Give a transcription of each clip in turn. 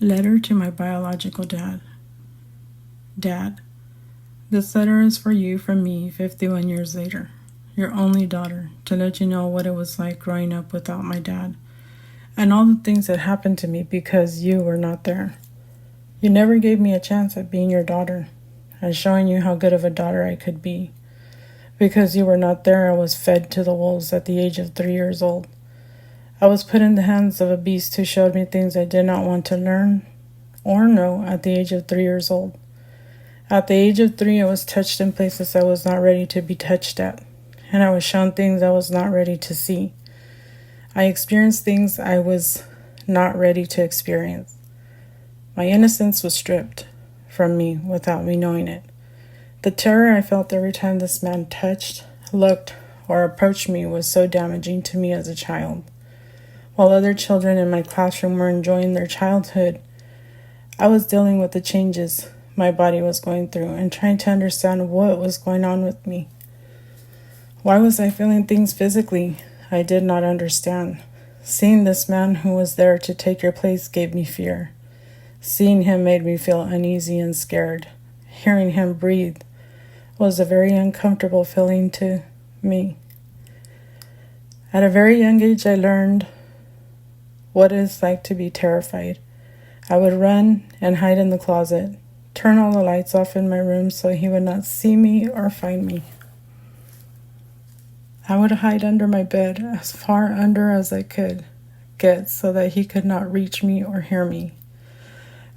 Letter to my biological dad. Dad, this letter is for you from me 51 years later, your only daughter, to let you know what it was like growing up without my dad, and all the things that happened to me because you were not there. You never gave me a chance at being your daughter and showing you how good of a daughter I could be. Because you were not there, I was fed to the wolves at the age of 3 years old. I was put in the hands of a beast who showed me things I did not want to learn or know at the age of 3 years old. At the age of 3, I was touched in places I was not ready to be touched at, and I was shown things I was not ready to see. I experienced things I was not ready to experience. My innocence was stripped from me without me knowing it. The terror I felt every time this man touched, looked, or approached me was so damaging to me as a child. While other children in my classroom were enjoying their childhood, I was dealing with the changes my body was going through and trying to understand what was going on with me. Why was I feeling things physically I did not understand? Seeing this man who was there to take your place gave me fear. Seeing him made me feel uneasy and scared. Hearing him breathe was a very uncomfortable feeling to me. At a very young age, I learned what it is like to be terrified. I would run and hide in the closet, turn all the lights off in my room so he would not see me or find me. I would hide under my bed, as far under as I could get so that he could not reach me or hear me.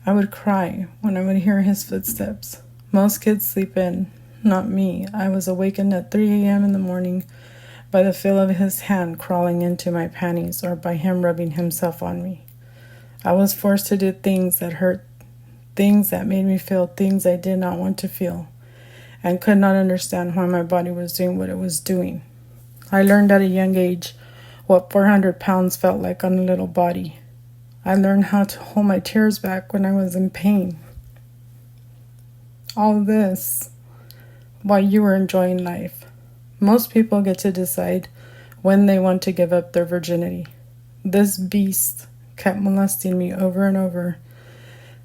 I would cry when I would hear his footsteps. Most kids sleep in, not me. I was awakened at 3 a.m. in the morning by the feel of his hand crawling into my panties or by him rubbing himself on me. I was forced to do things that hurt, things that made me feel things I did not want to feel, and could not understand why my body was doing what it was doing. I learned at a young age what 400 pounds felt like on a little body. I learned how to hold my tears back when I was in pain. All this while you were enjoying life. Most people get to decide when they want to give up their virginity. This beast kept molesting me over and over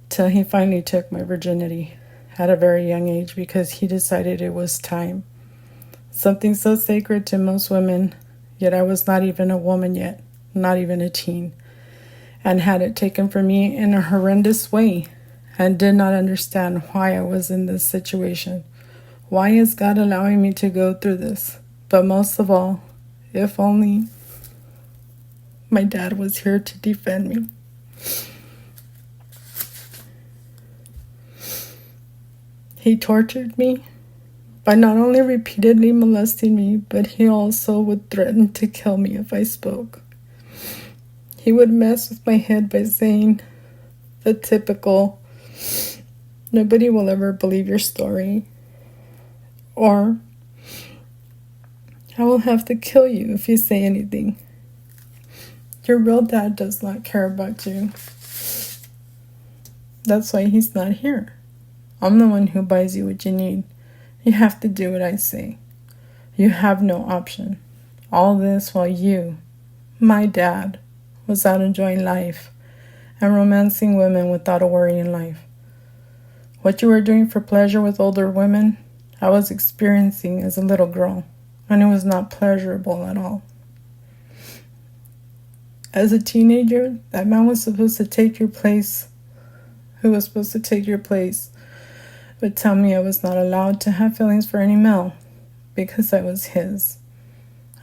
till he finally took my virginity at a very young age because he decided it was time. Something so sacred to most women, yet I was not even a woman yet, not even a teen, and had it taken from me in a horrendous way and did not understand why I was in this situation. Why is God allowing me to go through this? But most of all, if only my dad was here to defend me. He tortured me by not only repeatedly molesting me, but he also would threaten to kill me if I spoke. He would mess with my head by saying the typical, "Nobody will ever believe your story," or "I will have to kill you if you say anything. Your real dad does not care about you. That's why he's not here. I'm the one who buys you what you need. You have to do what I say. You have no option." All this while you, my dad, was out enjoying life and romancing women without a worry in life. What you were doing for pleasure with older women, I was experiencing as a little girl, and it was not pleasurable at all. As a teenager, that man was supposed to take your place, who was supposed to take your place, would tell me I was not allowed to have feelings for any male because I was his.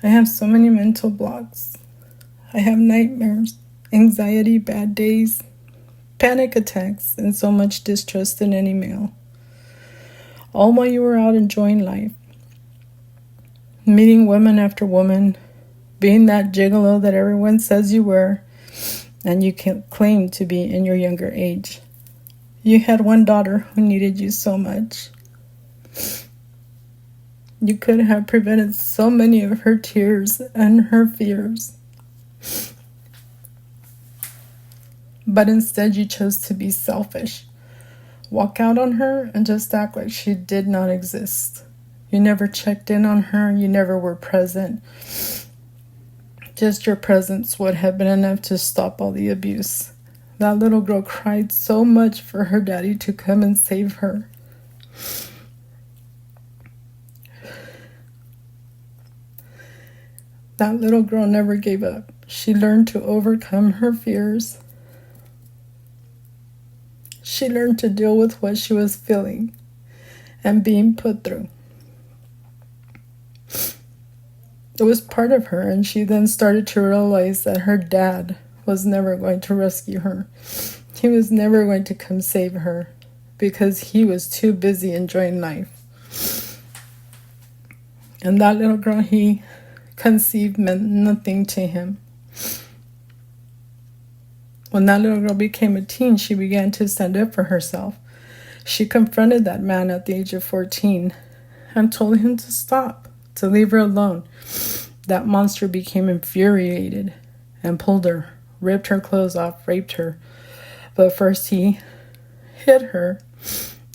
I have so many mental blocks. I have nightmares, anxiety, bad days, panic attacks, and so much distrust in any male. All while you were out enjoying life, meeting woman after woman, being that gigolo that everyone says you were, and you can claim to be in your younger age. You had one daughter who needed you so much. You could have prevented so many of her tears and her fears. But instead you chose to be selfish. Walk out on her and just act like she did not exist. You never checked in on her. You never were present. Just your presence would have been enough to stop all the abuse. That little girl cried so much for her daddy to come and save her. That little girl never gave up. She learned to overcome her fears. She learned to deal with what she was feeling and being put through. It was part of her, and she then started to realize that her dad was never going to rescue her. He was never going to come save her because he was too busy enjoying life. And that little girl he conceived meant nothing to him. When that little girl became a teen, she began to stand up for herself. She confronted that man at the age of 14 and told him to stop, to leave her alone. That monster became infuriated and pulled her, ripped her clothes off, raped her. But first he hit her,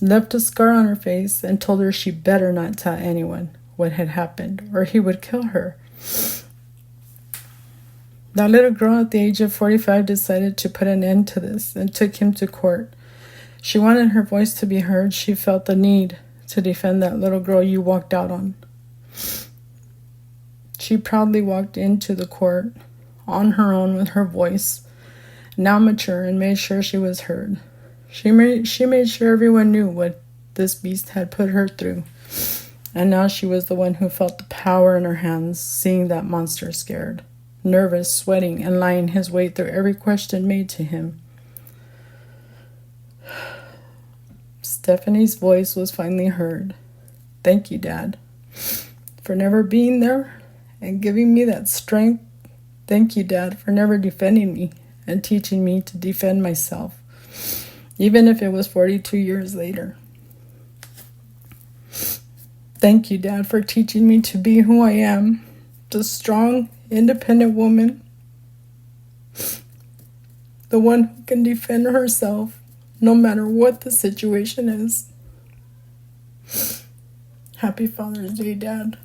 left a scar on her face, and told her she better not tell anyone what had happened or he would kill her. That little girl at the age of 45 decided to put an end to this and took him to court. She wanted her voice to be heard. She felt the need to defend that little girl you walked out on. She proudly walked into the court on her own with her voice, now mature, and made sure she was heard. She made sure everyone knew what this beast had put her through. And now she was the one who felt the power in her hands, seeing that monster scared, nervous, sweating, and lying his way through every question made to him. Stephanie's voice was finally heard. Thank you, Dad, for never being there and giving me that strength. Thank you, Dad, for never defending me and teaching me to defend myself, even if it was 42 years later. Thank you, Dad, for teaching me to be who I am, the strong, independent woman, the one who can defend herself no matter what the situation is. Happy Father's Day, Dad.